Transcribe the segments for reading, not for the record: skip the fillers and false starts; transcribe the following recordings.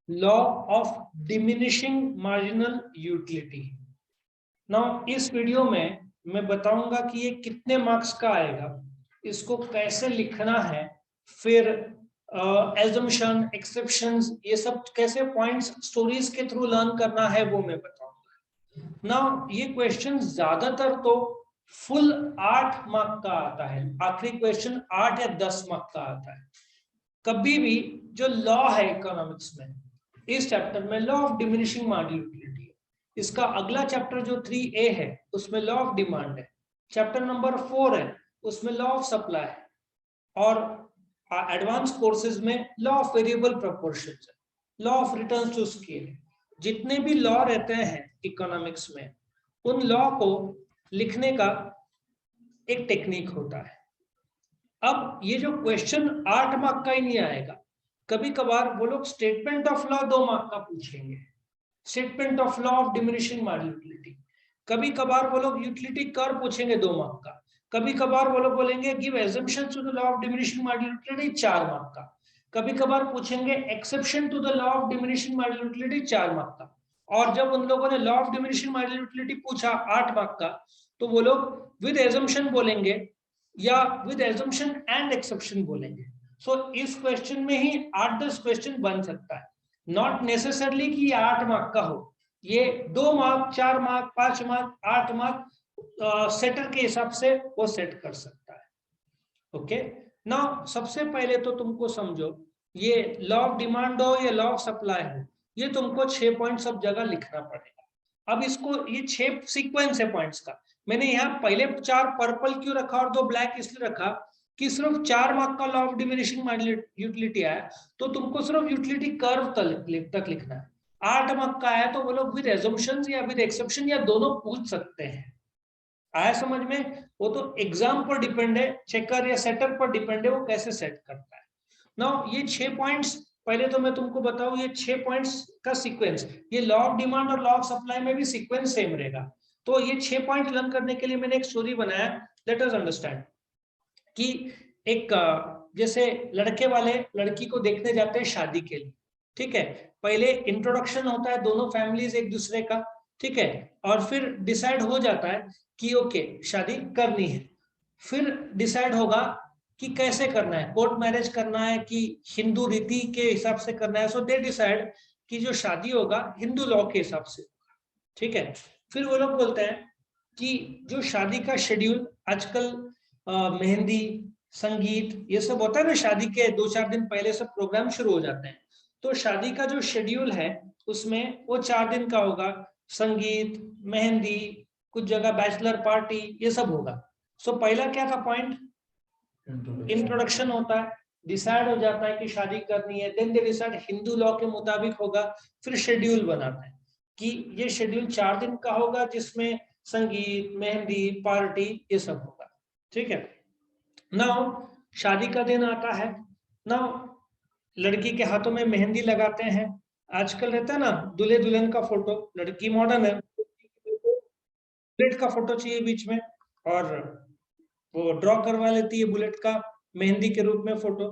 Law of diminishing marginal utility. Now इस video में मैं बताऊंगा कि ये कितने मार्क्स का आएगा, इसको कैसे लिखना है, फिर एजम्पशन एक्सेप्शंस ये सब कैसे पॉइंट्स स्टोरीज के थ्रू लर्न करना है वो मैं बताऊंगा। नाउ ये क्वेश्चन ज्यादातर तो फुल 8 मार्क का आता है, आखिरी क्वेश्चन 8 या 10 मार्क का आता है। कभी भी जो लॉ है इकोनॉमिक्स में, इस चैप्टर में law of diminishing marginal utility है, इसका अगला चैप्टर जो 3A है उसमें लॉ ऑफ डिमांड है, चैप्टर नंबर 4 है उसमें लॉ ऑफ सप्लाई है, और एडवांस कोर्सेज में लॉ ऑफ वेरिएबल प्रोपोर्शन है, law of return to scale. जितने भी लॉ रहते हैं इकोनॉमिक्स में, उन लॉ को लिखने का एक टेक्निक होता है। अब ये जो क्वेश्चन 8 मार्क का ही नहीं आएगा, कभी कभार वो लोग स्टेटमेंट ऑफ लॉ 2 मार्क का पूछेंगे, statement of law of diminishing marginal utility. कभी कभार वो लोग यूटिलिटी कर्व पूछेंगे 2 मार्क का, कभी कभार वो लोग बोलेंगे give assumption to the law of diminishing marginal utility 4 mark का, कभी कभार पूछेंगे exception to the law of diminishing marginal utility 4 mark का। और जब उन लोगों ने law of diminishing marginal utility पूछा 8 मार्क का, तो वो लोग विद एजम्पशन बोलेंगे या विद एजम्पशन एंड एक्सेप्शन बोलेंगे। सो इस क्वेश्चन में ही 8-10 क्वेश्चन बन सकता है, नॉट नेसेसरली कि 8 मार्क का हो, ये 2 mark 4 mark 5 mark 8 mark setter के हिसाब से वो सेट कर सकता है। ओके, नाउ सबसे पहले तो तुमको समझो, ये लॉ ऑफ डिमांड हो या लॉ ऑफ सप्लाई हो, ये तुमको 6 पॉइंट सब जगह लिखना पड़ेगा। अब इसको ये 6 सीक्वेंस है पॉइंट्स का, मैंने यहाँ पहले 4 पर्पल क्यों रखा और 2 ब्लैक इसलिए रखा कि सिर्फ 4 मार्क का law of diminishing marginal utility आया तो तुमको सिर्फ यूटिलिटी कर्व तक लिखना है। 8 मार्क का आया तो वो लोग विद एजम्पशंस या विद एक्सेप्शन या दोनों पूछ सकते हैं। आया समझ में? वो तो एग्जाम पर डिपेंड है, चेकर या सेटर पर डिपेंड है वो कैसे सेट करता है। नाउ ये 6 पॉइंट्स, पहले तो मैं तुमको बताऊं ये 6 पॉइंट्स का सीक्वेंस, ये लॉ ऑफ डिमांड और लॉ ऑफ सप्लाई में भी सीक्वेंस सेम रहेगा। तो ये 6 पॉइंट लर्न करने के लिए मैंने एक स्टोरी बनाया। लेट अस अंडरस्टैंड कि एक जैसे लड़के वाले लड़की को देखने जाते हैं शादी के लिए, ठीक है। पहले इंट्रोडक्शन होता है दोनों फैमिलीज एक दूसरे का, ठीक है, और फिर डिसाइड हो जाता है कि ओके शादी करनी है। फिर डिसाइड होगा कि कैसे करना है, कोर्ट मैरिज करना है कि हिंदू रीति के हिसाब से करना है। सो दे डिसाइड कि जो शादी होगा हिंदू लॉ के हिसाब से, ठीक है। फिर वो लोग बोलते हैं कि जो शादी का शेड्यूल आजकल मेहंदी संगीत ये सब होता है ना, शादी के 2-4 दिन पहले सब प्रोग्राम शुरू हो जाते हैं। तो शादी का जो शेड्यूल है उसमें वो 4 दिन का होगा, संगीत मेहंदी कुछ जगह बैचलर पार्टी ये सब होगा। सो पहला क्या था पॉइंट, इंट्रोडक्शन होता है, डिसाइड हो जाता है कि शादी करनी है, then they decide Hindu law के मुताबिक होगा। फिर शेड्यूल बनाते हैं कि ये शेड्यूल 4 दिन का होगा जिसमें संगीत मेहंदी पार्टी ये सब होगा, ठीक है। नाउ शादी का दिन आता है, नाउ लड़की के हाथों में मेहंदी लगाते हैं। आजकल रहता है ना दूल्हे दुल्हन का फोटो, लड़की मॉडर्न है, बुलेट का फोटो चाहिए बीच में, और वो ड्रॉ करवा लेती है बुलेट का मेहंदी के रूप में फोटो।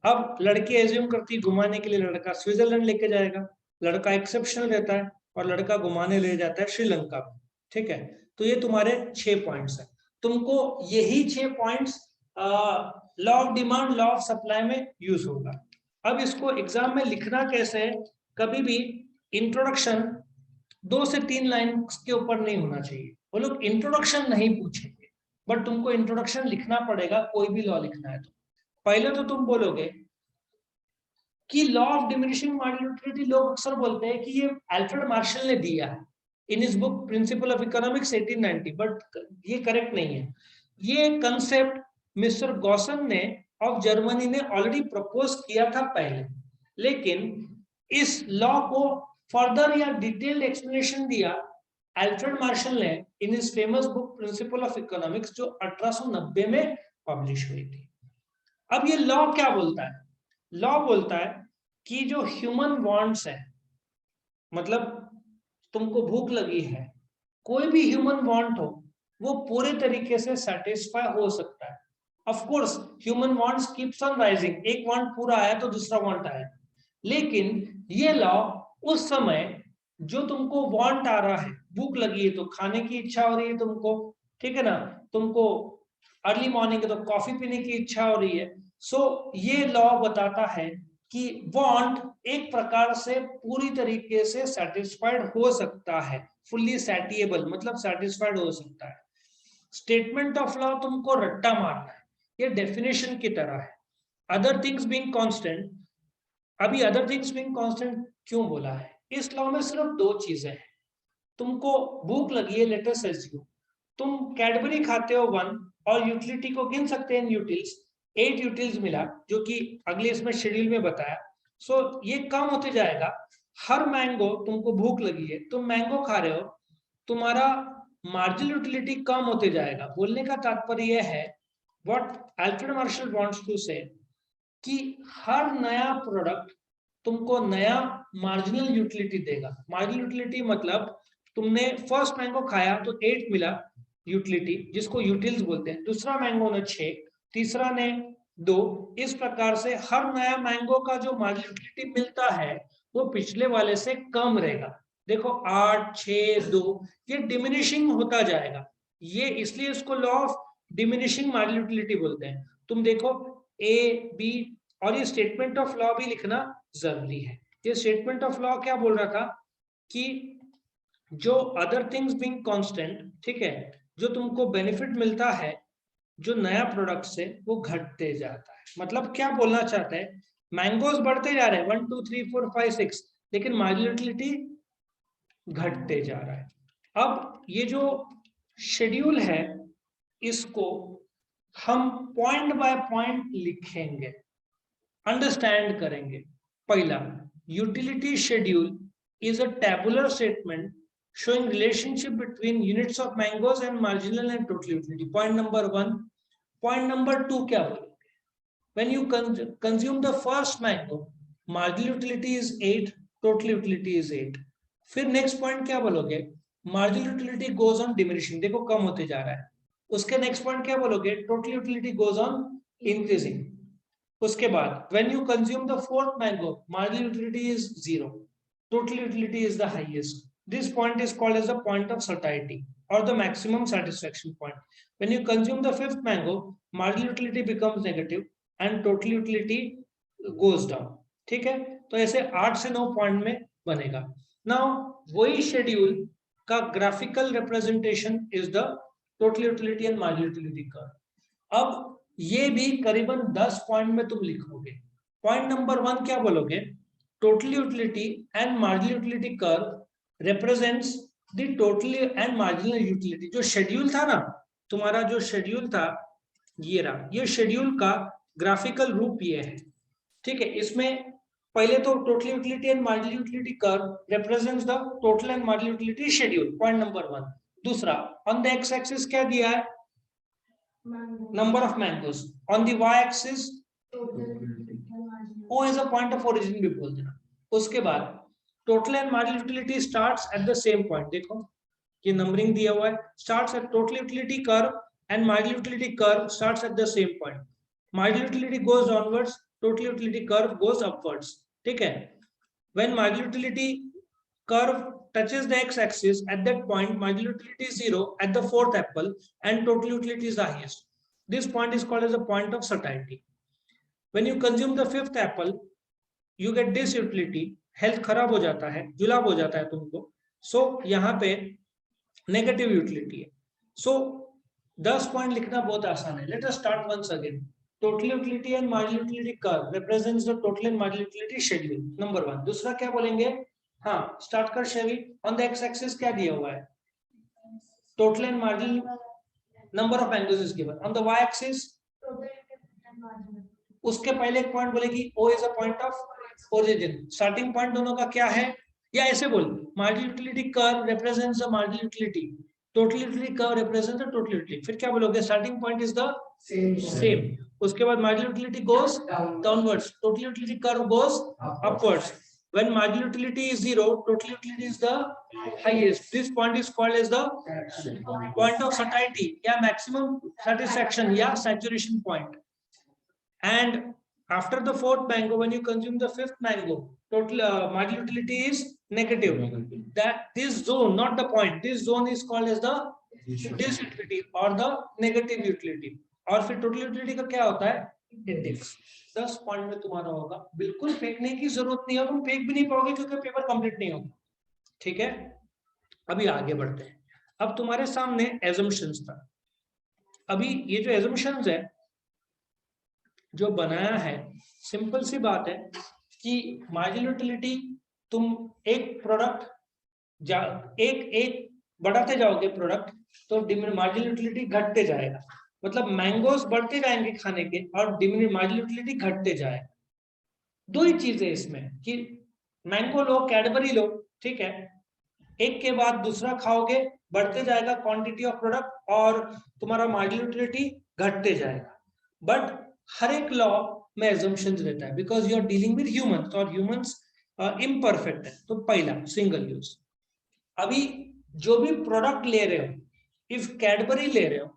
अब लड़की एज्यूम करती है घुमाने के लिए लड़का स्विट्जरलैंड लेके जाएगा, लड़का एक्सेप्शनल रहता है और लड़का घुमाने ले जाता है श्रीलंका में, ठीक है। तो ये तुम्हारे 6 पॉइंट्स है, तुमको यही 6 points law of demand law of supply में यूज होगा। अब इसको एग्जाम में लिखना कैसे है, कभी भी इंट्रोडक्शन 2 से 3 लाइन के ऊपर नहीं होना चाहिए। वो लोग इंट्रोडक्शन नहीं पूछेंगे, बट तुमको इंट्रोडक्शन लिखना पड़ेगा, कोई भी लॉ लिखना है तो। पहले तो तुम बोलोगे कि law of diminishing marginal utility लोग अक्सर बोलते हैं कि ये अल्फ्रेड मार्शल ने दिया है in his book principle of economics 1890, but ये करेक्ट नहीं है। ये कंसेप्ट मिस्टर गॉसन ने ऑफ जर्मनी ने ऑलरेडी प्रपोज किया था पहले, लेकिन इस लॉ को फर्दर या डिटेल्ड एक्सप्लेनेशन दिया अल्फ्रेड मार्शल ने in his famous book principle of economics जो 1890 में पब्लिश हुई थी। अब ये लॉ क्या बोलता है, लॉ बोलता है कि जो ह्यूमन वांट्स है, मतलब तुमको भूख लगी है, कोई भी ह्यूमन वांट हो वो पूरे तरीके से सेटिस्फाई हो सकता है। Of course human wants keeps on rising, एक वांट पूरा आया तो दूसरा वांट आया, लेकिन ये लॉ उस समय जो तुमको वांट आ रहा है, भूख लगी है तो खाने की इच्छा हो रही है तुमको, ठीक है ना, तुमको अर्ली मॉर्निंग है तो कॉफी पीने की इच्छा हो रही है। सो ये लॉ बताता है कि वांट एक प्रकार से पूरी तरीके से सेटिस्फाइड हो सकता है, फुल्ली सैटिएबल मतलब सेटिस्फाइड हो सकता है। स्टेटमेंट ऑफ लॉ तुमको रट्टा मारना है, ये डेफिनेशन की तरह है। अदर थिंग्स बीइंग कांस्टेंट, अभी अदर थिंग्स बीइंग कांस्टेंट क्यों बोला है? इस लॉ में सिर्फ दो चीजें हैं। तुमको भूख लगी है, लेट अस अज्यूम तुम कैडबरी खाते हो 1 और यूटिलिटी को गिन सकते हैं यूटिल्स, 8 यूटिल्स मिला जो कि अगले इसमें शेड्यूल में बताया। सो ये कम होते जाएगा। हर मैंगो, तुमको भूख लगी है, तुम मैंगो खा रहे हो, तुम्हारा मार्जिनल यूटिलिटी कम होते जाएगा। बोलने का तात्पर्य यह है, what Alfred Marshall wants to say, कि हर नया प्रोडक्ट तुमको नया मार्जिनल यूटिलिटी देगा। मार्जिनल यूटिलिटी मतलब तुमने फर्स्ट मैंगो खाया तो 8 मिला यूटिलिटी, जिसको यूटिल्स बोलते हैं, दूसरा मैंगो ने 6, तीसरा ने 2। इस प्रकार से हर नया मैंगो का जो मार्जिनल यूटिलिटी मिलता है वो पिछले वाले से कम रहेगा। देखो 8, 6, 2, ये डिमिनिशिंग होता जाएगा। ये इसलिए इसको law of diminishing marginal utility बोलते हैं। तुम देखो ए बी, और ये स्टेटमेंट ऑफ लॉ भी लिखना जरूरी है। ये स्टेटमेंट ऑफ लॉ क्या बोल रहा था कि जो अदर थिंग्स बीइंग कांस्टेंट, ठीक है, जो तुमको बेनिफिट मिलता है जो नया प्रोडक्ट से, वो घटते जाता है। मतलब क्या बोलना चाहते हैं, मैंगोज बढ़ते जा रहे हैं 1 2 3 4 5 6, लेकिन मार्जिनल यूटिलिटी घटते जा रहा है। अब ये जो शेड्यूल है इसको हम पॉइंट बाय पॉइंट लिखेंगे, अंडरस्टैंड करेंगे। पहला, utility schedule is a tabular statement showing relationship between units of mangoes and marginal and total utility. Point number 1. Point number 2 क्या बोलोगे? When you consume the first mango, marginal utility is 8, total utility is 8. फिर next point क्या बोलोगे? Marginal utility goes on diminishing, देखो कम होते जा रहा है। उसके next point क्या बोलोगे? Total utility goes on increasing. उसके बाद when you consume the fourth mango, marginal utility is 0, total utility is the highest. This point is called as the point of satiety or the maximum satisfaction point. When you consume the fifth mango, marginal utility becomes negative and total utility goes down. ठीक है, तो ऐसे 8 से 9 point में बनेगा। Now वही schedule का graphical representation is the total utility and marginal utility curve. अब ये भी करीबन 10 पॉइंट में तुम लिखोगे। पॉइंट नंबर 1 क्या बोलोगे? Total utility and marginal utility curve represents the total and marginal utility. जो शेड्यूल था ना, तुम्हारा जो शेड्यूल था ये रहा, ये शेड्यूल का ग्राफिकल रूप ये है। ठीक है, इसमें पहले तो total utility and marginal utility curve represents the total and marginal utility schedule, point number 1। दूसरा, ऑन द एक्स एक्सिस क्या दिया है? Number of mangoes. On the y-axis, O is a point of origin भी बोल देना। उसके बाद total and marginal utility starts at the same point। देखो ये नंबरिंग दिया हुआ है, starts at total utility curve and marginal utility curve starts at the same point. Marginal utility goes downwards, total utility curve goes upwards। ठीक है, when marginal utility curve touches the x-axis, at that point marginal utility is 0 at the fourth apple and total utility is the highest. This point is called as a point of satiety. When you consume the fifth apple, you get disutility, health खराब हो जाता है, जुलाब हो जाता है तुमको। So यहाँ पे नेगेटिव यूटिलिटी है। So 10 पॉइंट लिखना बहुत आसान है। Let us start once again. Total utility and marginal utility curve represents the total and marginal utility schedule. Number 1. दूसरा क्या बोलेंगे? हाँ, स्टार्ट कर शेवी। On the x-axis क्या दिया हुआ है? Total and marginal number of mangoes is given. On the y-axis, उसके पहले एक पॉइंट बोलेगी O is a point of origin. Starting point दोनों का क्या है? या ऐसे बोल, marginal utility curve represents the marginal utility, total utility curve represents the total utility. फिर क्या बोलोगे? Starting point is the same. उसके बाद marginal utility goes downwards, total utility curve goes upwards. When marginal utility is 0, total utility is the highest. This point is called as the point of satiety या maximum satisfaction या saturation point. And After the fourth mango, when you consume the fifth mango, total marginal utility is negative. That this zone, not the point, this zone is called as the disutility or the negative utility. और फिर total utility का क्या होता है? Index. 10 point में तुम्हारा होगा, बिल्कुल फेंकने की जरूरत नहीं है, तुम फेंक भी नहीं पाओगे क्योंकि पेपर कंप्लीट नहीं होगा। ठीक है, अभी आगे बढ़ते हैं। अब तुम्हारे सामने एजम्पशंस था। अभी ये जो एजम्पशंस है जो बनाया है, सिंपल सी बात है कि मार्जिनल यूटिलिटी तुम एक प्रोडक्ट एक बढ़ाते जाओगे प्रोडक्ट, तो मार्जिनल यूटिलिटी घटते जाएगा। मतलब मैंगोस बढ़ते जाएंगे खाने के और मार्जिनल यूटिलिटी घटते जाएगा। दो ही चीजें इसमें कि मैंगो लो, कैडबरी लो, ठीक है, एक के बाद दूसरा खाओगे, बढ़ते जाएगा क्वांटिटी ऑफ प्रोडक्ट और तुम्हारा मार्जिनल यूटिलिटी घटते जाएगा। बट हर एक लॉ में एजम्पशंस रहता है, because you are dealing with humans और ह्यूमंस इम्परफेक्ट है। तो पहला सिंगल यूज। अभी जो भी प्रोडक्ट ले रहे हो, इफ कैडबरी ले रहे हो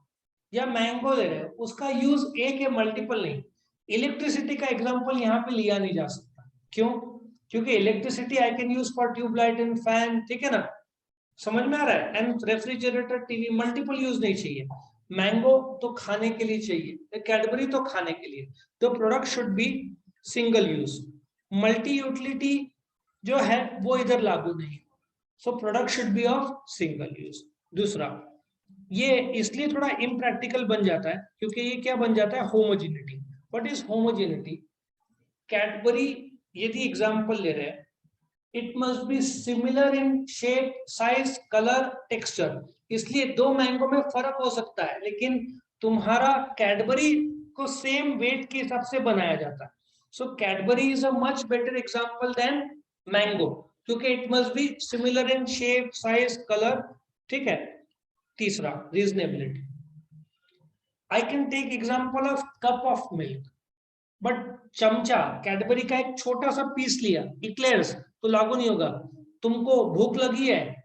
या मैंगो ले रहे हो, उसका यूज एक है, मल्टीपल नहीं। इलेक्ट्रिसिटी का एग्जांपल यहाँ पे लिया नहीं जा सकता। क्यों? क्योंकि electricity I can use for tubelight and fan, ठीक है ना, समझ में आ रहा है, and refrigerator, TV, multiple use नहीं चाहिए। मैंगो तो खाने के लिए चाहिए, कैडबरी तो खाने के लिए, तो product should be single use. Multi utility जो है वो इधर लागू नहीं, so product should be of single use. दूसरा, ये इसलिए थोड़ा इम्प्रैक्टिकल बन जाता है क्योंकि ये क्या बन जाता है, homogeneity. What is homogeneity? Cadbury यदि एग्जांपल ले रहे हैं, it must be similar in shape, size, colour, texture. इसलिए दो मैंगो में फर्क हो सकता है, लेकिन तुम्हारा कैडबरी को सेम वेट के हिसाब से बनाया जाता है। So Cadbury is a much better example than mango, क्योंकि it must be similar in shape, size, colour, ठीक है। तीसरा, reasonability. I can take example of cup of milk, but चमचा कैडबरी का एक छोटा सा पीस लिया, इक्लेयर्स, तो लागू नहीं होगा। तुमको भूख लगी है,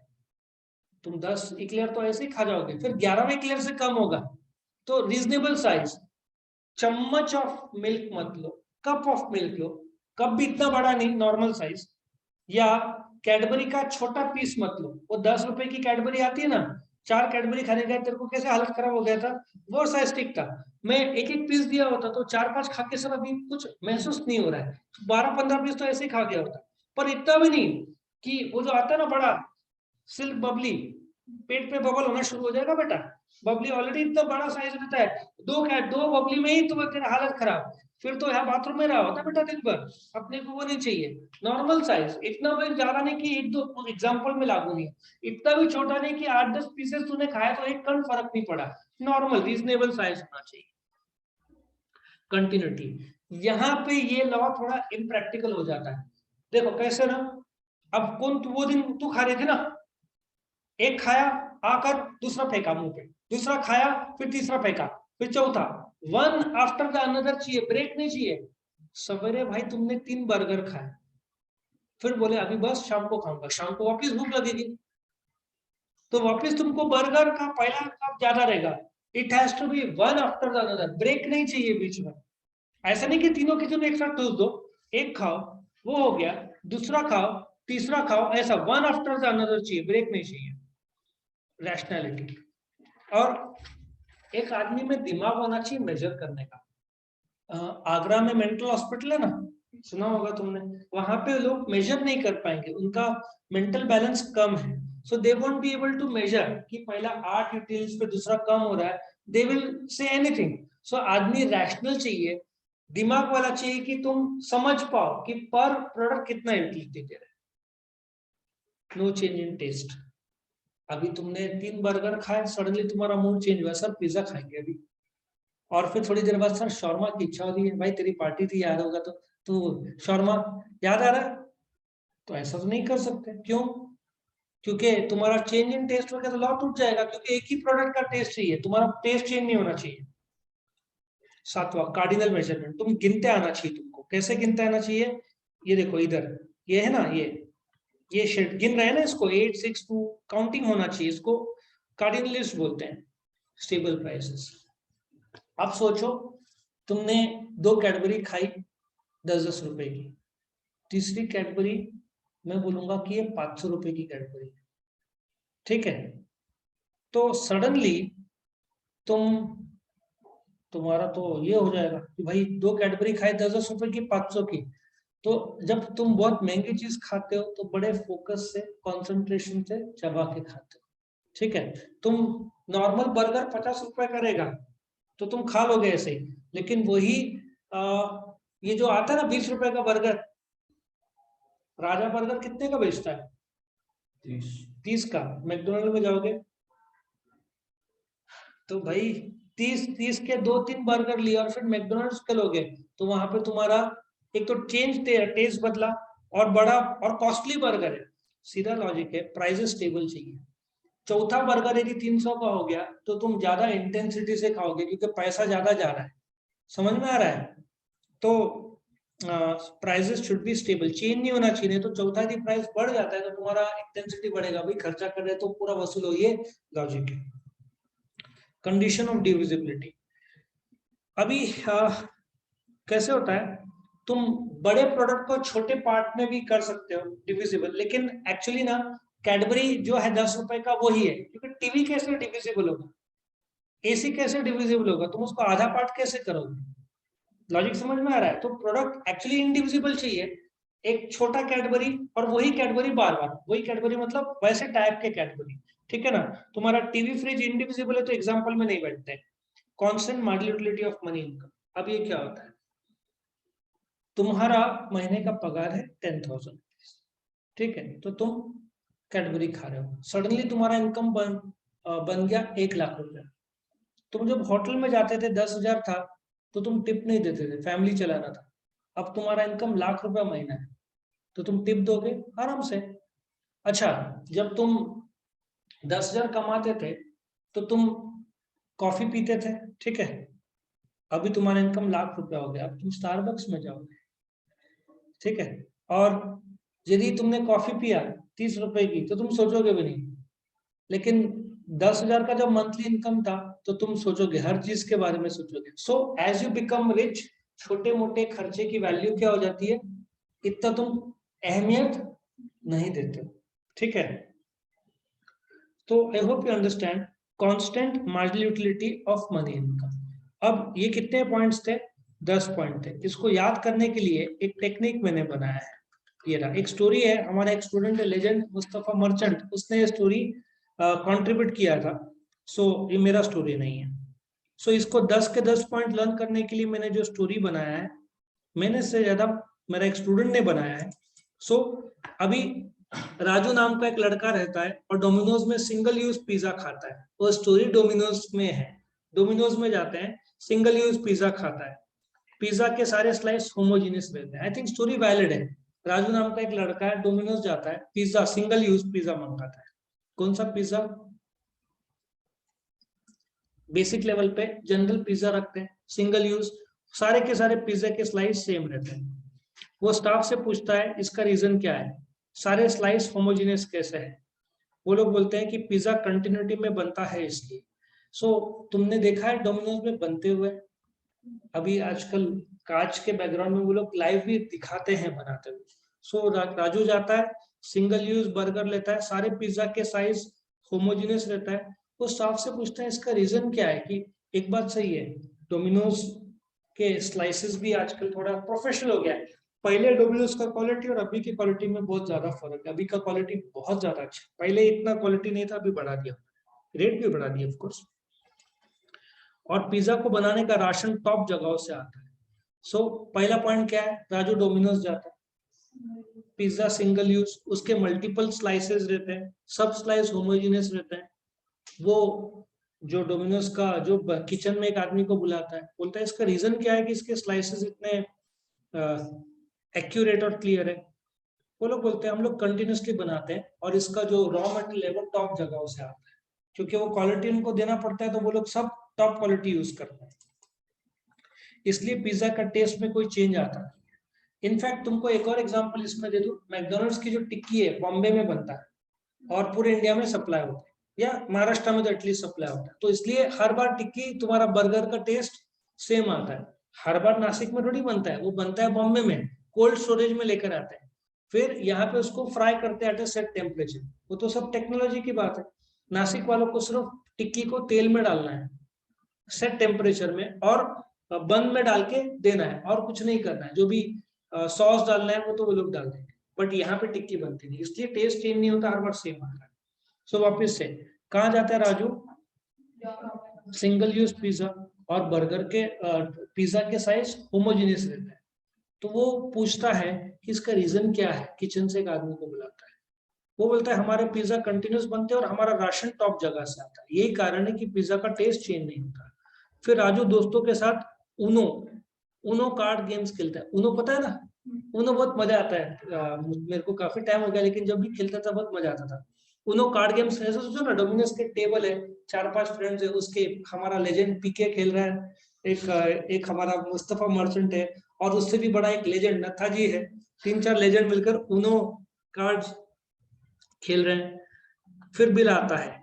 तुम 10 इक्लेयर तो ऐसे ही खा जाओगे, फिर 11वें इक्लेयर से कम होगा। तो रीजनेबल साइज, चम्मच ऑफ मिल्क मत लो, कप ऑफ मिल्क लो, कप भी इतना बड़ा नहीं, नॉर्मल साइज। या कैडबरी का छोटा पीस मत लो, वो 10 रुपए की कैडबरी आती है ना, 4 कैडबरी खाने गए, तेरे को कैसे हालत खराब हो गया था, वो साइज ठीक था। मैं एक एक पीस दिया होता तो 4-5 खा के सब अभी कुछ महसूस नहीं हो रहा है, 12-15 पीस तो ऐसे ही खा गया होता, पर इतना भी नहीं कि वो जो आता है ना बड़ा सिल्क बबली, पेट पे बबल होना शुरू हो जाएगा बेटा। बबली ऑलरेडी इतना बड़ा साइज रहता है, दो बबली में ही तो तेरा हालत खराब, फिर तो यहाँ बाथरूम में रहा होता बेटा दिन भर। अपने को वो नहीं चाहिए, नॉर्मल साइज, इतना भी ज्यादा नहीं कि एक दो एग्जांपल में लागू नहीं, इतना भी छोटा नहीं कि 8-10 पीसेस तूने खाया तो एक कण फर्क नहीं पड़ा, नॉर्मल रीजनेबल साइज होना चाहिए। कंटिन्यूटी, यहाँ पे ये लॉ थोड़ा इम्प्रैक्टिकल हो जाता है। देखो कैसे ना, अब कौन वो दिन तू खा रहे थे ना, एक खाया, आकर दूसरा फेंका मुंह पे, दूसरा खाया, फिर तीसरा फेंका, फिर चौथा, वन आफ्टर द अनदर चाहिए, ब्रेक नहीं चाहिए। सवेरे भाई तुमने 3 बर्गर खाए, फिर बोले अभी बस शाम को खाऊंगा, शाम को वापस भूख लगेगी, तो वापस तुमको बर्गर का पहला कप ज्यादा रहेगा। It has to be one after the another, break नहीं चाहिए बीच में। ऐसा नहीं कि तीनों की तीनों एक साथ ठूस दो, एक खाओ वो हो गया, दूसरा खाओ, तीसरा खाओ, ऐसा वन आफ्टर द अनदर चाहिए, ब्रेक नहीं चाहिए। रैशनैलिटी, और एक आदमी में दिमाग होना चाहिए मेजर करने का। आगरा में मेंटल हॉस्पिटल है ना, सुना होगा तुमने, वहां पे लोग मेजर नहीं कर पाएंगे, उनका मेंटल बैलेंस कम है, so they won't be able to measure कि पहला 8 यूटिल्स पे दूसरा कम हो रहा है, दे विल से एनीथिंग। सो आदमी रैशनल चाहिए, दिमाग वाला चाहिए कि तुम समझ पाओ कि पर प्रोडक्ट कितना यूटिलिटी दे रहा है। नो चेंज इन टेस्ट, अभी तुमने 3 बर्गर खाए, सडनली तुम्हारा मूड चेंज हुआ, सर पिज्जा खाएंगे अभी, और फिर थोड़ी देर बाद सर शॉर्मा की इच्छा हो रही है, भाई तेरी पार्टी थी याद होगा तो शॉर्मा याद आ रहा है, तो ऐसा तो नहीं कर सकते। क्यों? क्योंकि तुम्हारा चेंज इन टेस्ट होगा तो लॉ टूट जाएगा, क्योंकि एक ही प्रोडक्ट का टेस्ट चाहिए, तुम्हारा टेस्ट चेंज नहीं होना चाहिए। 7वां, कार्डिनल मेजरमेंट, तुम गिनते आना चाहिए तुमको। कैसे गिनते आना चाहिए? ये देखो इधर, ये है ना, ये शेड गिन रहे हैं ना, इसको 8, 6, 2 काउंटिंग होना चाहिए, इसको कार्डिनलिस्ट बोलते हैं, स्टेबल प्राइसेस। अब सोचो तुमने 2 कैडबरी खाई, 10-10 रुपए की। तीसरी कैडबरी मैं बोलूंगा कि ये 500 रुपए की कैडबरी, ठीक है। तो सडनली तुम्हारा तो ये हो जाएगा कि भाई 2 कैडबरी खाए 10-10 रुपए की, 500 की। तो जब तुम बहुत महंगी चीज खाते हो तो बड़े फोकस से, कंसंट्रेशन से चबा के खाते हो, ठीक है। तुम नॉर्मल बर्गर 50 रुपए का रहेगा तो तुम खा लोगे ऐसे ही, लेकिन वही ये जो आता है ना 20 रुपए का बर्गर, राजा बर्गर कितने का बेचता है? 30 का। मैकडोनल्ड में जाओगे तो भाई 30 के 2-3 बर्गर लिए और फिर मैकडोनल्ड्स के लोगे तो वहां पे तुम्हारा एक तो टेस्ट बदला, और बड़ा और कॉस्टली बर्गर है। सीधा लॉजिक है, प्राइसेस स्टेबल चाहिए। चौथा बर्गर यदि 300 का हो गया तो तुम ज्यादा इंटेंसिटी से खाओगे क्योंकि पैसा ज्यादा जा रहा है। समझ में आ रहा है? तो prices should be stable, change नहीं होना चाहिए। तो चौथा यदि प्राइस बढ़ जाता है तो तुम्हारा इंटेंसिटी बढ़ेगा, भाई खर्चा कर रहे तो पूरा वसूल हो, ये लॉजिक है। Condition of divisibility. अभी कैसे होता है, तुम बड़े प्रोडक्ट को छोटे पार्ट में भी कर सकते हो डिविजिबल, लेकिन एक्चुअली ना कैडबरी जो है 10 रुपए का वही है, क्योंकि टीवी कैसे डिविजिबल होगा, एसी कैसे डिविजिबल होगा, तुम उसको आधा पार्ट कैसे करोगे? लॉजिक समझ में आ रहा है? तो प्रोडक्ट एक्चुअली इंडिविजिबल चाहिए, एक छोटा कैडबरी और वही कैडबरी बार बार, वही कैडबरी मतलब वैसे टाइप के कैडबरी, ठीक है ना। तुम्हारा टीवी फ्रिज इंडिविजिबल है तो एग्जाम्पल में नहीं बैठते। Constant modulability of money income. अब ये क्या होता है, तुम्हारा महीने का पगार है 10,000, ठीक है, तो तुम कैडबरी खा रहे हो, सडनली तुम्हारा इनकम बन गया 1 लाख रुपया। तुम जब होटल में जाते थे 10,000 था तो तुम टिप नहीं देते थे, फैमिली चलाना था। अब तुम्हारा इनकम लाख रुपया महीना है तो तुम टिप दोगे आराम से। अच्छा, जब तुम 10,000 कमाते थे तो तुम कॉफी पीते थे, ठीक है। अभी तुम्हारा इनकम लाख रुपया हो गया, अब तुम स्टारबक्स में जाओगे, ठीक है। और यदि तुमने कॉफी पिया 30 रुपए की तो तुम सोचोगे भी नहीं, लेकिन 10,000 का जब मंथली इनकम था तो तुम सोचोगे, हर चीज के बारे में सोचोगे। So as you become rich, छोटे मोटे खर्चे की वैल्यू क्या हो जाती है, इतना तुम अहमियत नहीं देते हो, ठीक है। तो I hope you understand constant marginal utility of money income. अब ये कितने पॉइंट्स थे? 10 पॉइंट थे। इसको याद करने के लिए एक टेक्निक मैंने बनाया है। ये रहा, एक स्टोरी है, हमारा एक स्टूडेंट है लेजेंड मुस्तफा मर्चेंट, उसने ये स्टोरी कंट्रीब्यूट किया था। सो ये मेरा स्टोरी नहीं है। सो इसको 10 के 10 पॉइंट लर्न करने के लिए मैंने जो स्टोरी बनाया है, मैंने से ज्यादा मेरा एक स्टूडेंट ने बनाया है। सो अभी राजू नाम का एक लड़का रहता है और डोमिनोज में सिंगल यूज पिज्जा खाता है। वो स्टोरी डोमिनोज में है। डोमिनोज में जाते हैं, सिंगल यूज पिज्जा खाता है, पिज्जा के सारे स्लाइस होमोजीनियस रहते हैं। आई थिंक स्टोरी वैलिड है। राजू नाम का एक लड़का है, डोमिनोज जाता है, पिज्जा सिंगल यूज पिज्जा मंगाता है। कौन सा पिज्जा? बेसिक लेवल पे जनरल पिज्जा रखते हैं, सिंगल यूज, सारे के सारे पिज्जा के स्लाइस सेम रहते हैं। वो स्टाफ से पूछता है इसका रीजन क्या है, सारे स्लाइस होमोजीनियस कैसे है? वो लोग बोलते हैं कि पिज्जा कंटिन्यूटी में बनता है इसलिए। सो तुमने देखा है डोमिनोज में बनते हुए, अभी आजकल कांच के बैकग्राउंड में वो लोग लाइव भी दिखाते हैं बनाते हुए। सो राजू जाता है, सिंगल यूज बर्गर लेता है, सारे पिज्जा के साइज होमोजीनियस रहता है। वो स्टाफ से पूछता है इसका रीजन क्या है, कि एक बात सही है, डोमिनोज के स्लाइसेस भी आजकल थोड़ा प्रोफेशनल हो गया है। पहले डोमिनोज का क्वालिटी और अभी की क्वालिटी में बहुत ज्यादा फर्क है। अभी का क्वालिटी बहुत ज्यादा अच्छा, पहले इतना क्वालिटी नहीं था, अभी बढ़ा दिया, रेट भी बढ़ा दिया ऑफ कोर्स। और पिज्जा को बनाने का राशन टॉप जगहों से आता है। सो पहला पॉइंट क्या है, राजू डोमिनोज जाता है, पिज्जा सिंगल यूज, उसके मल्टीपल स्लाइसेस रहते हैं, सब स्लाइस होमोजेनियस रहते हैं। वो जो डोमिनोज का जो किचन में एक आदमी को बुलाता है, बोलता है इसका रीजन क्या है कि इसके स्लाइसेस इतने एक्यूरेट और क्लियर है? वो लोग बोलते हैं हम लोग कंटिन्यूसली बनाते हैं और इसका जो रॉ मटेरियल है वो टॉप जगहों से आता है, क्योंकि वो क्वालिटी उनको देना पड़ता है तो वो लोग सब टॉप क्वालिटी यूज करते हैं, इसलिए पिज्जा का टेस्ट में कोई चेंज आता है। इनफैक्ट तुमको एक और एग्जांपल इसमें दे दूं, मैकडोनल्ड्स की जो टिक्की है बॉम्बे में बनता है और पूरे इंडिया में सप्लाई होता है, या महाराष्ट्र में तो एटलीस्ट सप्लाई होता है, तो इसलिए हर बार टिक्की तुम्हारा बर्गर का टेस्ट सेम आता है। हर बार नासिक में थोड़ी बनता है, वो बनता है बॉम्बे में, कोल्ड स्टोरेज में लेकर आते हैं, फिर यहाँ पे उसको फ्राई करते हैं एट अ सेट टेम्परेचर। वो तो सब टेक्नोलॉजी की बात है। नासिक वालों को सिर्फ टिक्की को तेल में डालना है सेट टेम्परेचर में, और बंद में डाल के देना है, और कुछ नहीं करना है। जो भी सॉस डालना है वो तो वो लोग डाल देंगे, बट यहाँ पे टिक्की बनती नहीं, इसलिए टेस्ट चेंज नहीं होता, हर बार सेम आता है। सो वापिस से कहाँ जाता है राजू? सिंगल यूज पिज्जा और बर्गर के पिज्जा के साइज होमोजेनियस रहता है। तो वो पूछता है कि इसका रीजन क्या है, किचन से एक आदमी को बुलाता है, वो बोलता है हमारे पिज्जा कंटिन्यूस बनते हैं और हमारा राशन टॉप जगह से आता है, यही कारण है कि पिज्जा का टेस्ट चेंज नहीं होता। फिर राजू दोस्तों के साथ उनो उनो कार्ड गेम्स खेलता है। उनो पता है ना? उनो बहुत मजा आता है। मेरे को काफी टाइम हो गया, लेकिन जब भी खेलता था बहुत मजा आता था। उनो कार्ड गेम्स ऐसे सोचो ना, डोमिनोज के टेबल है, 4-5 फ्रेंड्स है, उसके हमारा लेजेंड पीके खेल रहा है, एक हमारा मुस्तफा मर्चेंट है, और उससे भी बड़ा एक लेजेंड नथा जी है। 3-4 लेजेंड मिलकर उनो कार्ड्स खेल रहे हैं। फिर बिल आता है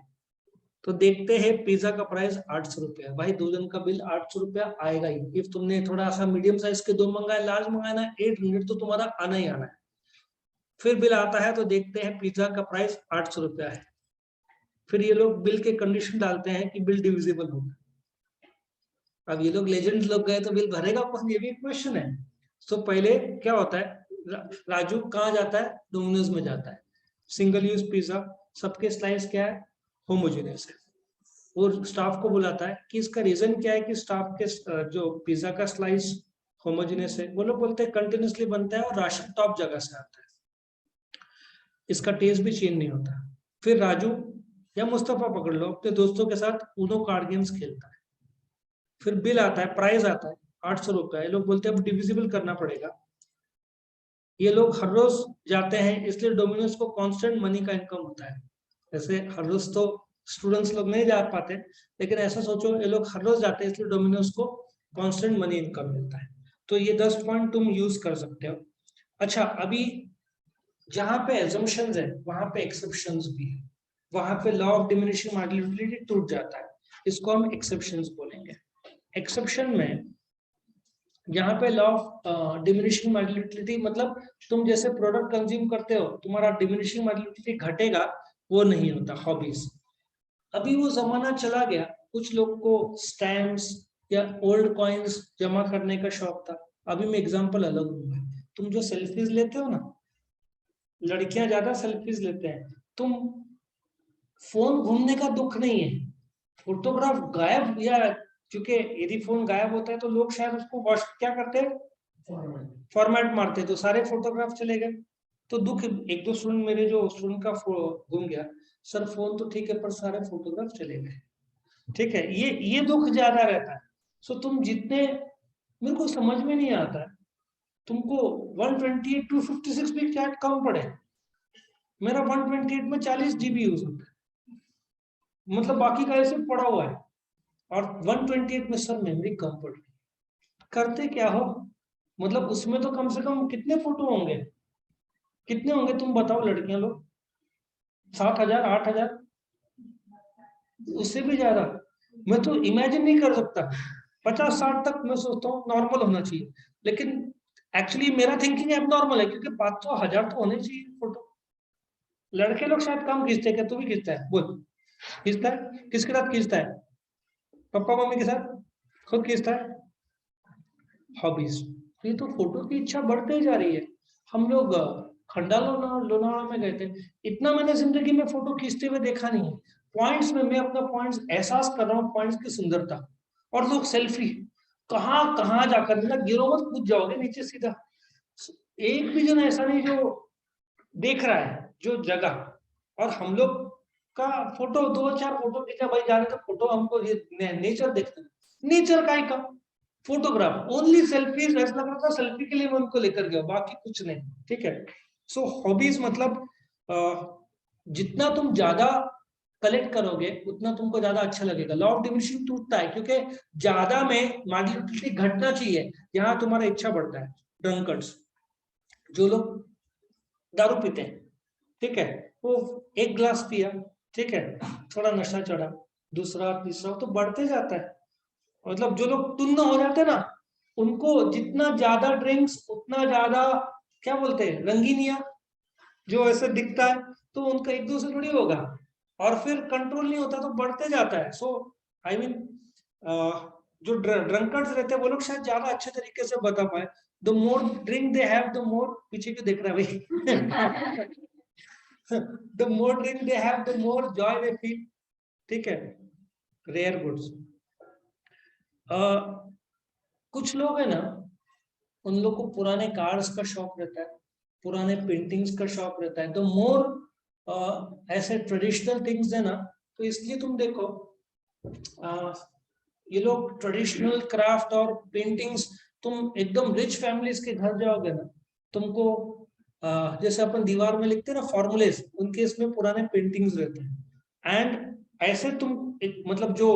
तो देखते हैं पिज्जा का प्राइस 800 रुपया। भाई 2 जन का बिल 800 रुपया आएगा ही। इफ तुमने थोड़ा सा मीडियम साइज के 2 मंगाए, लार्ज मंगाए ना, 800 तो तुम्हारा आना ही आना है। फिर बिल आता है तो देखते हैं पिज्जा का प्राइस 800 रुपया है। फिर ये लोग बिल के कंडीशन डालते हैं कि बिल डिविजिबल होगा। अब ये लोग लेजेंड्स लोग गए तो बिल भरेगा कौन, ये भी क्वेश्चन है। तो पहले क्या होता है, राजू कहाँ जाता है? डोमिनोज में जाता है। सिंगल यूज पिज्जा, सबके स्लाइस क्या है? होमोजेनियस है। वो स्टाफ को बुलाता है कि इसका रीजन क्या है कि स्टाफ के जो पिज्जा का स्लाइस होमोजेनियस है। वो लोग बोलते हैं कंटिन्यूसली बनता है और राशन टॉप जगह से आता है, इसका टेस्ट भी चेंज नहीं होता। फिर राजू या मुस्तफा पकड़ लो, अपने दोस्तों के साथ उनो कार्ड गेम्स खेलता है। फिर बिल आता है, प्राइस आता है 800 रुपया। ये लोग बोलते हैं अब डिविजिबल करना पड़ेगा। ये लोग हर रोज जाते हैं, इसलिए डोमिनोज को कांस्टेंट मनी का इनकम होता है। जैसे हर रोज तो स्टूडेंट्स लोग नहीं जा पाते, लेकिन ऐसा सोचो ये लोग हर रोज जाते हैं, इसलिए डोमिनोज को कांस्टेंट मनी इनकम मिलता है। तो ये 10 पॉइंट तुम यूज कर सकते हो। अच्छा, अभी जहां पे एजम्पशंस है वहां पे एक्सेप्शंस भी है। वहां पे लॉ ऑफ डिमिनिशिंग मार्जिनलिटी टूट जाता है, इसको हम एक्सेप्शंस बोलेंगे। एक्सेप्शन में यहाँ पे लॉ ऑफ डिमिनिशिंग मार्जिनलिटी मतलब तुम जैसे प्रोडक्ट कंज्यूम करते हो, तुम्हारा डिमिनिशिंग मार्जिनलिटी घटेगा, वो नहीं होता। हॉबीज, अभी वो जमाना चला गया। कुछ लोग को स्टैम्प्स या ओल्ड कॉइन्स जमा करने का शौक था। अभी मैं एग्जांपल अलग दूंगा। तुम जो सेल्फीज लेते हो ना, लड़कियां ज्यादा सेल्फीज लेते हैं। तुम फोन घूमने का दुख नहीं है, फोटोग्राफ गायब, या क्योंकि यदि फोन गायब होता है तो लोग शायद उसको वॉश क्या करते हैं, फॉर्मेट मारते, तो सारे फोटोग्राफ चले गए। तो दुख, एक दो स्टूडेंट मेरे जो स्टूडेंट का घूम गया, सर फोन तो ठीक है पर सारे फोटोग्राफ चले गए। ठीक है, ये दुख ज्यादा रहता है। सो तुम जितने, मेरे को समझ में नहीं आता है, तुमको 128 256 भी क्या कम पड़े। मेरा 128 में 40 GB यूज होता है, मतलब बाकी का ऐसे पड़ा हुआ है, और 128 में सर मेमोरी कम पड़ रही। करते क्या हो, मतलब उसमें तो कम से कम कितने फोटो होंगे, कितने होंगे तुम बताओ लड़कियां लोग? 7,000 8,000, उससे भी ज्यादा। मैं तो इमेजिन नहीं कर सकता। 50-60 तक मैं सोचता हूँ नॉर्मल होना चाहिए, लेकिन एक्चुअली मेरा थिंकिंग अब नॉर्मल है, क्योंकि 500-1000 तो होने चाहिए फोटो। लड़के लोग शायद कम खींचते हैं, क्या तू भी खींचता है? बोल, खींचता है? किसके साथ खींचता है? पापा मम्मी के साथ? खुद खींचता है? हॉबीज, ये तो फोटो की इच्छा बढ़ते ही जा रही है। हम लोग खंडा लोनावला में गए थे, इतना मैंने जिंदगी में फोटो खींचते हुए देखा नहीं है। पॉइंट्स में मैं अपना पॉइंट्स एहसास कर रहा हूँ, पॉइंट्स की सुंदरता, और लोग सेल्फी कहाँ कहाँ जाकर, मतलब गिरो मत, कूद जाओगे नीचे सीधा। एक भी जन ऐसा नहीं जो देख रहा है जो जगह। और हम लोग का फोटो 2-4 फोटो खींचा, भाई जा रहे तो फोटो हमको नेचर देखना, नेचर का ही कम, फोटोग्राफ ओनली सेल्फीज। ऐसा लग रहा था सेल्फी के लिए मैं उनको लेकर गया, बाकी कुछ नहीं। ठीक है, सो हॉबीज मतलब जितना तुम ज्यादा कलेक्ट करोगे उतना तुमको ज्यादा अच्छा लगेगा। लॉ ऑफ डिमिनिशिंग टूटता है, क्योंकि ज्यादा में मार्जिनलिटी घटना चाहिए, यहाँ तुम्हारा इच्छा बढ़ता है। ड्रंकर्स, जो लोग दारू पीते हैं, ठीक है, वो एक ग्लास पिया, ठीक है, थोड़ा नशा चढ़ा, दूसरा तीसरा, तो बढ़ते जाता है। मतलब जो लोग टुन्न हो जाते हैं ना, उनको जितना ज्यादा ड्रिंक्स उतना ज्यादा क्या बोलते हैं रंगीनिया जो ऐसे दिखता है, तो उनका एक दूसरे थोड़ी होगा और फिर कंट्रोल नहीं होता तो बढ़ते जाता है। सो आई मीन जो ड्रंकर्स रहते हैं वो लोग शायद ज्यादा अच्छे तरीके से बता पाए। The more drink they have the more, पीछे क्यों देख रहा है भाई the more drink they have the more Joy they feel. ठीक है, रेयर गुड्स। कुछ लोग है ना, उन लोग को पुराने कार्स का शौक रहता है, पुराने पेंटिंग्स का शौक रहता है। द मोर ऐसे ट्रेडिशनल थिंग्स है ना, तो इसलिए तुम देखो ये लोग ट्रेडिशनल क्राफ्ट और पेंटिंग्स, तुम एकदम रिच फैमिलीज के घर जाओगे ना, तुमको जैसे अपन दीवार में लिखते हैं ना फॉर्मूलेस, उनके इसमें पुराने पेंटिंग्स रहते हैं। एंड ऐसे तुम मतलब जो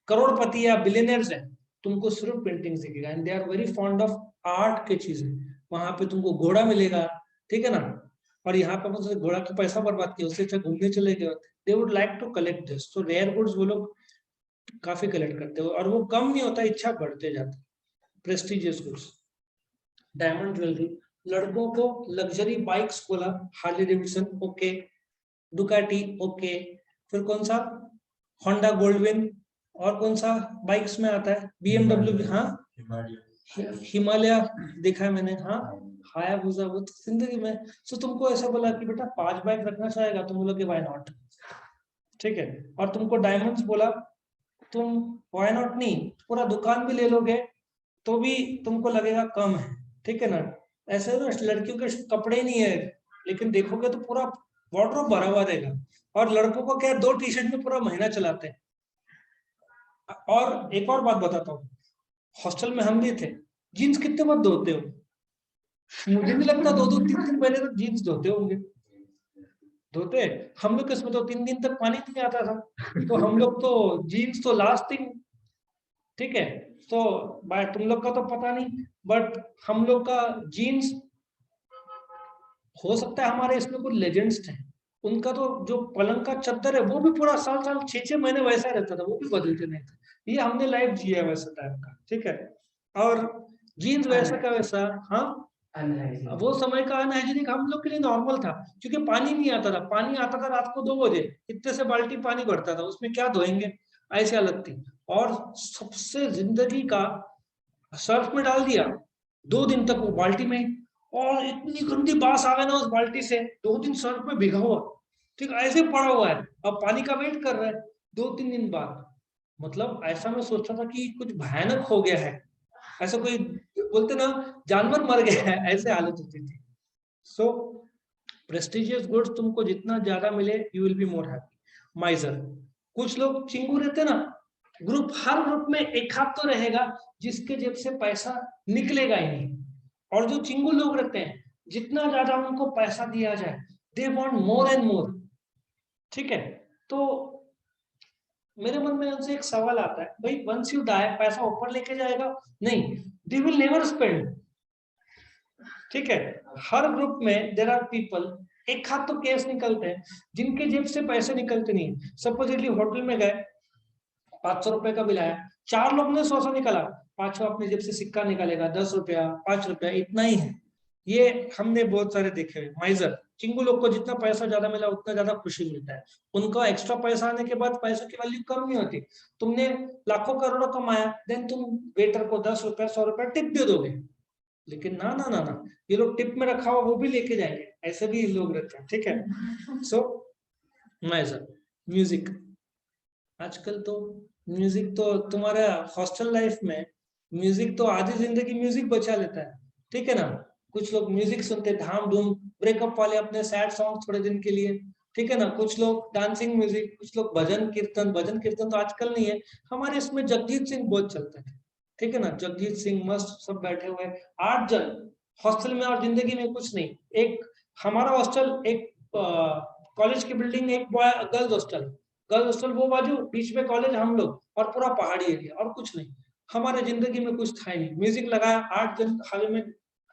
करोड़पति या बिलियनर्स हैं, तुमको सिर्फ पेंटिंग्स दिखेगा and they are very fond of art के चीजें। वहां पे तुमको घोड़ा मिलेगा, ठीक है ना, और यहाँ पे मतलब घोड़ा का पैसा बर्बाद किया, उससे अच्छा घूमने चले गए। They would like to collect this. तो रेयर गुड्स वो लोग काफी कलेक्ट करते हो और वो कम नहीं होता, इच्छा बढ़ते जाते। प्रेस्टिजियस गुड्स, डायमंड ज्वेलरी, लड़कों को लग्जरी बाइक्स बोला, Harley Davidson okay, Ducati okay, फिर कौन सा होंडा गोल्डविन, और कौन सा बाइक्स में आता है BMW, हाँ हिमालय देखा है मैंने, हाँ हायाबुसा, वो तो जिंदगी में। सो तुमको ऐसा बोला कि बेटा 5 बाइक रखना चाहेगा, तुम बोलोगे व्हाई नॉट, ठीक है। और तुमको डायमंड्स बोला, तुम व्हाई नॉट नहीं, पूरा दुकान भी ले लोगे तो भी तुमको लगेगा कम है, ठीक है ना। ऐसे ना लड़कियों के कपड़े नहीं है, लेकिन देखोगे तो पूरा वार्डरोब भरा हुआ रहेगा। और लड़कों को क्या 2 टी-शर्ट में पूरा महीना चलाते हैं। और एक और बात बताता हूँ, हॉस्टल में हम भी थे, जीन्स कितने बार धोते हो? मुझे नहीं लगता 2-2 3-3 महीने तक जीन्स धोते होंगे। धोते हम लोग किसमें तो 3 दिन तक पानी नहीं आता था, तो हम लोग तो जीन्स तो लास्टिंग, ठीक है। तो भाई तुम लोग का तो पता नहीं, बट हम लोग का जीन्स, हो सकता है हमारे इसमें कुछ लेजेंड्स थे, उनका तो जो पलंग का चद्दर है वो भी पूरा साल साल 6-6 महीने वैसा रहता था, वो भी बदलते नहीं थे। ये हमने लाइफ जिया वैसा टाइप का, ठीक है। और जीन्स वैसा का वैसा, हाँ वो समय का अनहाइजीनिक हम लोग के लिए नॉर्मल था, क्योंकि पानी नहीं आता था। पानी आता था रात को 2 बजे, इतने से बाल्टी पानी भरता था, उसमें क्या धोएंगे, ऐसी हालत थी। और सबसे जिंदगी का, सर्फ में डाल दिया 2 दिन तक वो बाल्टी में, और इतनी गंदी बास आ गई ना उस बाल्टी से, 2 दिन सर्फ में भिगा हुआ, ठीक ऐसे पड़ा हुआ है, अब पानी का वेट कर रहा है 2-3 दिन बाद। मतलब ऐसा मैं सोचता था कि कुछ भयानक हो गया है, ऐसा कोई बोलते ना जानवर मर गया है, ऐसे हालत होती थी। सो प्रेस्टिजियस गुड्स तुमको जितना ज्यादा मिले, you will be more happy. माइजर, कुछ लोग चिंगू रहते ना, ग्रुप, हर ग्रुप में एक हाथ तो रहेगा जिसके जेब से पैसा निकलेगा ही नहीं। और जो चिंगू लोग रहते हैं, जितना ज्यादा उनको पैसा दिया जाए, they want more and more, ठीक है। तो मेरे मन में उनसे एक सवाल आता है, भाई वंस यू डाई पैसा ऊपर लेके जाएगा? नहीं, दे विल नेवर स्पेंड, ठीक है। हर ग्रुप में देयर आर पीपल, एक हाथ तो केस निकलते हैं जिनके जेब से पैसे निकलते नहीं। सपोजिटली होटल में गए, 500 रुपए का बिल आया, 4 लोग ने 100 निकाला, 5वां अपने जेब से सिक्का निकालेगा, 10 रुपया 5 रुपया, इतना ही है। ये हमने बहुत सारे देखे हुए। माइजर, चिंगू लोग को जितना पैसा ज्यादा मिला उतना ज्यादा खुशी मिलता है, उनका एक्स्ट्रा पैसा आने के बाद पैसों की वैल्यू कम नहीं होती। तुमने लाखों करोड़ों कमाया, देन तुम वेटर को 10 रुपया 100 रुपया टिप दे दोगे, लेकिन ना ना ना ना, ये लोग टिप में रखा हुआ वो भी लेके जाएंगे, ऐसे भी लोग रहते हैं, ठीक है। सो माइजर। म्यूजिक, आजकल तो म्यूजिक तो तुम्हारा हॉस्टल लाइफ में, म्यूजिक तो आधी जिंदगी म्यूजिक बचा लेता है, ठीक है ना। कुछ लोग म्यूजिक सुनते धाम धूम, ब्रेकअप वाले अपने सैड सॉन्ग थोड़े दिन के लिए, ठीक है ना। कुछ लोग डांसिंग म्यूजिक, कुछ लोग भजन कीर्तन। भजन कीर्तन तो आजकल नहीं है, हमारे इसमें जगजीत सिंह बहुत चलता है, ठीक है ना। जगजीत सिंह मस्त, सब बैठे हुए 8 जन हॉस्टल में, और जिंदगी में कुछ नहीं। एक हमारा हॉस्टल, एक कॉलेज की बिल्डिंग, एक boy girls hostel, girls hostel वो बाजू, बीच में कॉलेज, हम लोग, और पूरा पहाड़ी एरिया, और कुछ नहीं। हमारे जिंदगी में कुछ था ही नहीं। म्यूजिक लगाया, 8 जन हवे में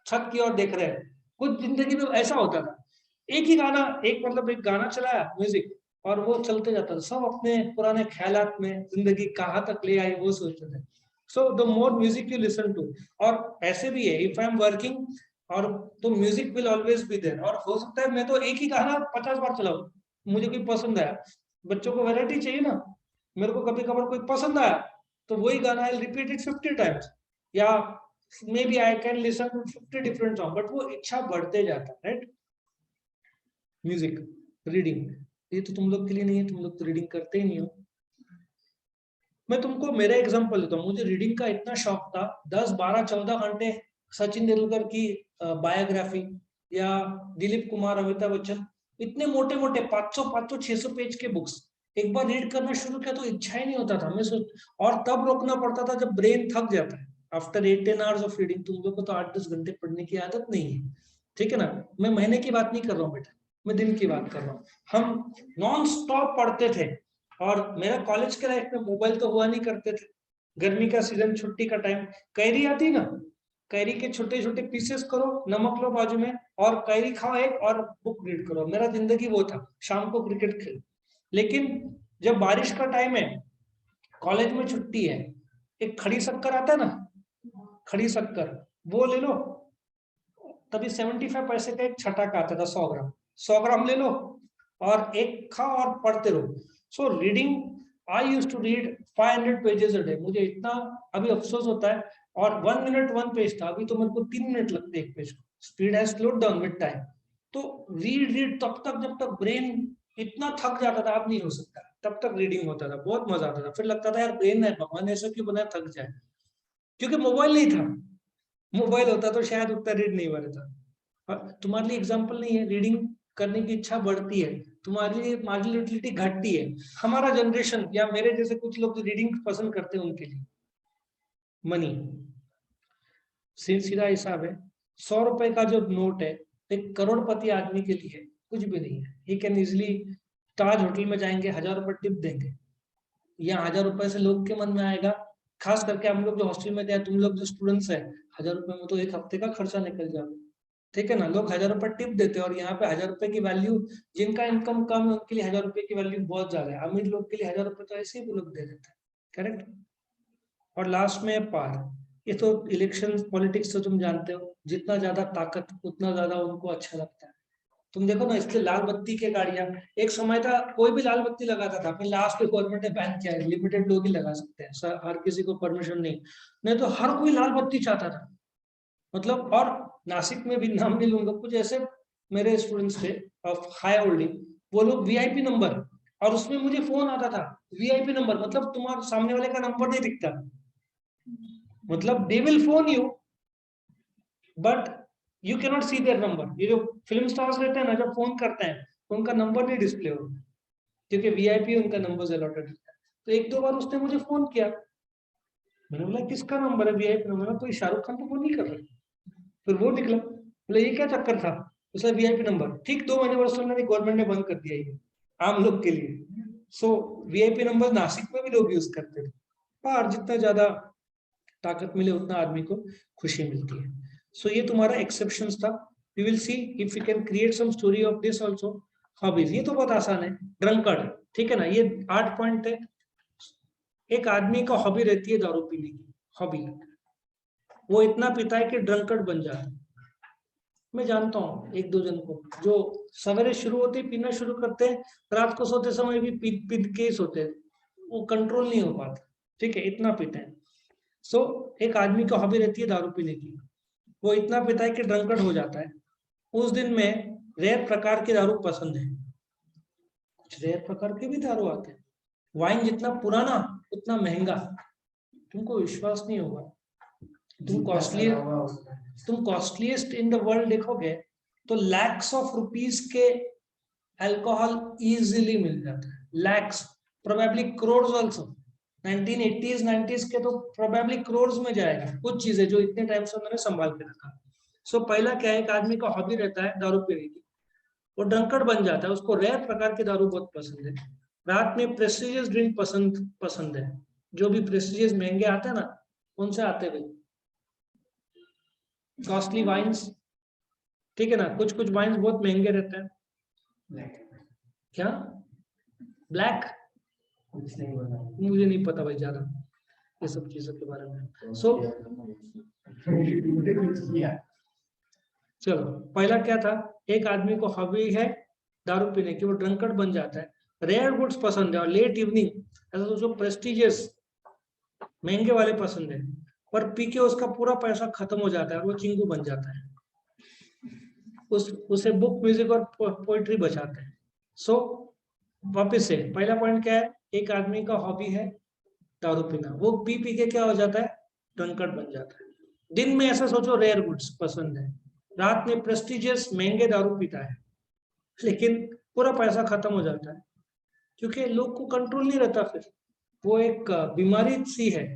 छत की ओर देख रहे हैं, कुछ जिंदगी में ऐसा होता था। एक ही गाना, एक मतलब एक गाना चलाया म्यूजिक, और वो चलते जाता था, सब अपने पुराने ख्यालात में जिंदगी कहाँ तक ले आई वो सोचते थे। So the more music you listen to, और ऐसे भी है इफ आई एम वर्किंग और तो music will always be there, और हो सकता है मैं तो एक ही गाना 50 बार चलाऊं, मुझे कोई पसंद आया, बच्चों को वैरायटी चाहिए ना, मेरे को कभी कभार कोई पसंद आया तो वही गाना आई रिपीट इट 50 टाइम्स, या maybe I can listen to 50 different song, but वो इच्छा बढ़ते जाता है, राइट। म्यूजिक, रीडिंग, ये तो तुम लोग के लिए नहीं है, तुम लोग तो रीडिंग करते ही नहीं हो। मैं तुमको मेरा एग्जांपल देता हूँ, मुझे रीडिंग का इतना शौक था, 10, 12, 14 घंटे सचिन तेंदुलकर की बायोग्राफी या दिलीप कुमार, अमिताभ बच्चन, इतने मोटे मोटे 500 600 पेज के बुक्स एक बार रीड करना शुरू किया तो इच्छा ही नहीं होता था, मैं सोच, और तब रोकना पड़ता था जब ब्रेन थक जाता है आफ्टर 8-10 आवर्स ऑफ रीडिंग। तुम लोग को तो 8-10 घंटे पढ़ने की आदत नहीं है, ठीक है ना। मैं महीने की बात नहीं कर रहा हूँ बेटा, मैं दिन की बात कर रहा हूँ। हम नॉन स्टॉप पढ़ते थे, और मेरा कॉलेज के लाइफ में मोबाइल तो हुआ नहीं करते थे, गर्मी का सीजन, छुट्टी का टाइम, कैरी आती ना, कैरी के छोटे छोटे पीसेस करो, नमक लो बाजू में, और कैरी खाओ एक, और बुक रीड करो। मेरा जिंदगी वो था, शाम को क्रिकेट खेल। लेकिन जब बारिश का टाइम है, कॉलेज में छुट्टी है, एक खड़ी शक्कर आता है ना, खड़ी शक्कर, वो ले लो, तभी 75 पैसे का एक छटाक आता था, 100 ग्राम, 100 ग्राम ले लो और एक खाओ और पढ़ते रहो। So reading, I used to read 500 pages a day, मुझे इतना अभी अफसोस होता है, और 1 मिनट 1 पेज था, अभी तो मेरे को 3 मिनट लगते एक पेज को, speed has slowed down with time. तो रीड रीड तब तक जब तक ब्रेन इतना थक जाता था, अब नहीं हो सकता, तब तक रीडिंग होता था, बहुत मजा आता था, फिर लगता था यार ब्रेन है, भगवान ऐसा क्यों बनाया, थक जाए, क्योंकि मोबाइल नहीं था, मोबाइल होता तो शायद उतना रीड नहीं बनता। तुम्हारे लिए एग्जाम्पल नहीं है, रीडिंग करने की इच्छा बढ़ती है, तुम्हारे लिए मार्जिनल यूटिलिटी घटती है। हमारा जनरेशन या मेरे जैसे कुछ लोग जो रीडिंग पसंद करते हैं उनके लिए मनी, सीधा हिसाब है, 100 रुपए का जो नोट है एक करोड़पति आदमी के लिए कुछ भी नहीं है। He can easily, Taj hotel में जाएंगे, 1000 रुपए टिप देंगे, या 1000 रुपए से लोग के मन में आएगा, खास करके हम लोग जो हॉस्टल में थे, तुम लोग जो स्टूडेंट्स है, 1000 रुपए में तो एक हफ्ते का खर्चा निकल जाए, ठीक है ना। लोग 1000 रुपए टिप देते हैं, और यहाँ पे 1000 रुपए की वैल्यू, जिनका इनकम कम है उनके लिए 1000 रुपए की वैल्यू बहुत ज्यादा है, अमीर लोग के लिए 1000 रुपए तो ऐसे ही वो लोग दे देते हैं, करेक्ट। और लास्ट में पार, ये तो इलेक्शन पॉलिटिक्स तो तुम जानते हो, जितना ज्यादा ताकत उतना ज्यादा उनको अच्छा लगता है। तुम देखो ना, इसलिए लाल बत्ती के गाड़ियां, एक समय था कोई भी लाल बत्ती लगाता था, फिर लास्ट में गवर्नमेंट ने बैन किया है, लिमिटेड लोग ही लगा सकते हैं सर, हर किसी को परमिशन नहीं, नहीं तो हर कोई लाल बत्ती चाहता था, मतलब। और नासिक में भी, नाम नहीं लूंगा, कुछ ऐसे मेरे स्टूडेंट्स थे ऑफ हाई होल्डिंग, वो लोग वीआईपी नंबर, और उसमें मुझे फोन आता था वीआईपी नंबर, मतलब तुम्हारे सामने वाले का नंबर नहीं दिखता, मतलब they will phone you but you cannot see their number. ये जो फिल्म स्टार्स रहते हैं ना, जब फोन करते हैं उनका नंबर नहीं डिस्प्ले होता, क्योंकि वीआईपी उनका नंबर अलॉटेड है। तो एक दो बार उसने मुझे फोन किया, मैंने बोला किसका नंबर है वीआईपी नंबर, कोई शाहरुख खान तो फोन नहीं कर रहा, फिर वो निकला, बोले ये क्या चक्कर था, उसका वीआईपी नंबर, ठीक 2 महीने बाद उसने गवर्नमेंट ने बंद कर दिया ये आम लोग के लिए। सो वीआईपी नंबर नासिक में भी लोग यूज करते थे, पर जितना ज्यादा ताकत मिले उतना आदमी को खुशी मिलती है। सो ये तुम्हारा एक्सेप्शंस था। We will see if you can create some story of this also. Hobbies, ये तो बहुत आसान है, ड्रंकर्ड, ठीक है ना, ये 8 पॉइंट है। एक आदमी का हॉबी रहती है दारू पीने की, हॉबी, वो इतना पीता है कि ड्रंकर्ड बन जाता है। मैं जानता हूँ एक दो जन को जो सवेरे शुरू होते ही पीना शुरू करते हैं, रात को सोते समय भी पी पी के सोते हैं, वो कंट्रोल नहीं हो पाता, ठीक है, इतना पीते हैं। सो एक आदमी की हॉबी रहती है दारू पीने की, वो इतना पीता है कि ड्रंकर्ड हो जाता है। उस दिन में रेयर प्रकार की दारू पसंद है, कुछ रेयर प्रकार के भी दारू आते हैं, वाइन जितना पुराना उतना महंगा, तुमको विश्वास नहीं होगा। तुम कॉस्टलीस्ट इन द वर्ल्ड देखोगे तो लैक्स ऑफ रुपीस के अल्कोहल इजीली मिल जाता है, lakhs, probably crore also. 1980s 90s के तो प्रोबेबली करोड़ में जाएगा कुछ चीजें जो इतने टाइम से उन्होंने संभाल के रखा। सो पहला क्या है, एक आदमी का हॉबी रहता है दारू पीने की, वो ड्रंकर्ड बन जाता है, उसको रेयर प्रकार की दारू बहुत पसंद है। रात में प्रेस्टिजियस ड्रिंक पसंद है, जो भी प्रेस्टिजियस महंगे आते हैं ना, उनसे आते हुए कॉस्टली वाइन्स, ठीक है ना, कुछ कुछ वाइन्स बहुत महंगे रहते हैं। क्या ब्लैक, मुझे नहीं पता भाई ज्यादा, ये सब चीजों के बारे में। सो चलो, पहला क्या था, एक आदमी को हॉबी है दारू पीने की, वो ड्रंकर्ड बन जाता है। रेयर गुड्स पसंद है और लेट इवनिंग, ऐसा सोचो प्रेस्टिजियस महंगे वाले पसंद है, पर पी के उसका पूरा पैसा खत्म हो जाता है और वो चिंगू बन जाता है। उसे बुक, म्यूजिक और पोइट्री बचाते हैं। सो वापिस से पहला पॉइंट क्या है, एक आदमी का हॉबी है दारू पीना, वो पी पी के क्या हो जाता है, ड्रंकर्ड बन जाता है। दिन में ऐसा सोचो रेयर गुड्स पसंद है, रात में प्रेस्टिजियस महंगे दारू पीता है, लेकिन पूरा पैसा खत्म हो जाता है क्योंकि लोग को कंट्रोल नहीं रहता। फिर वो एक बीमारी सी है,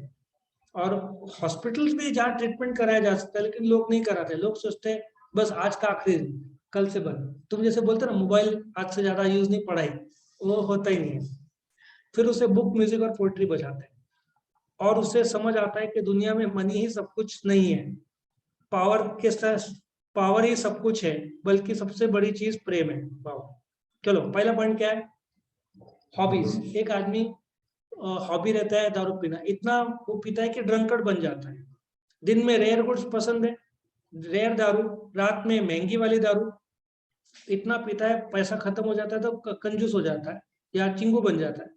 और हॉस्पिटल्स में जहाँ ट्रीटमेंट कराया जा सकता है, लेकिन लोग नहीं कराते। लोग सोचते हैं बस आज का आखिरी दिन, कल से बंद। तुम जैसे बोलते ना, मोबाइल आज से ज्यादा यूज नहीं, पढ़ाई, वो होता ही नहीं है। फिर उसे बुक, म्यूजिक और पोइट्री बजाते हैं, और उसे समझ आता है कि दुनिया में मनी ही सब कुछ नहीं है, पावर के साथ पावर ही सब कुछ है, बल्कि सबसे बड़ी चीज प्रेम है। चलो, पहला पॉइंट क्या है, हॉबीज। एक आदमी हॉबी रहता है दारू पीना, इतना वो पीता है कि ड्रंकर्ड बन जाता है। दिन में रेयर गुड्स पसंद है, रेयर दारू, रात में महंगी वाली दारू, इतना पीता है पैसा खत्म हो जाता है तो कंजूस हो जाता है या चिंगू बन जाता है।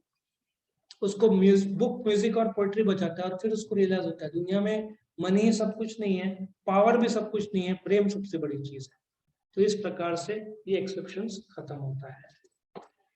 उसको बुक, म्यूजिक और पोइट्री बचाता है, और फिर उसको रियलाइज होता है दुनिया में मनी सब कुछ नहीं है, पावर भी सब कुछ नहीं है, प्रेम सबसे बड़ी चीज है। तो इस प्रकार से ये एक्सेप्शंस खत्म होता है।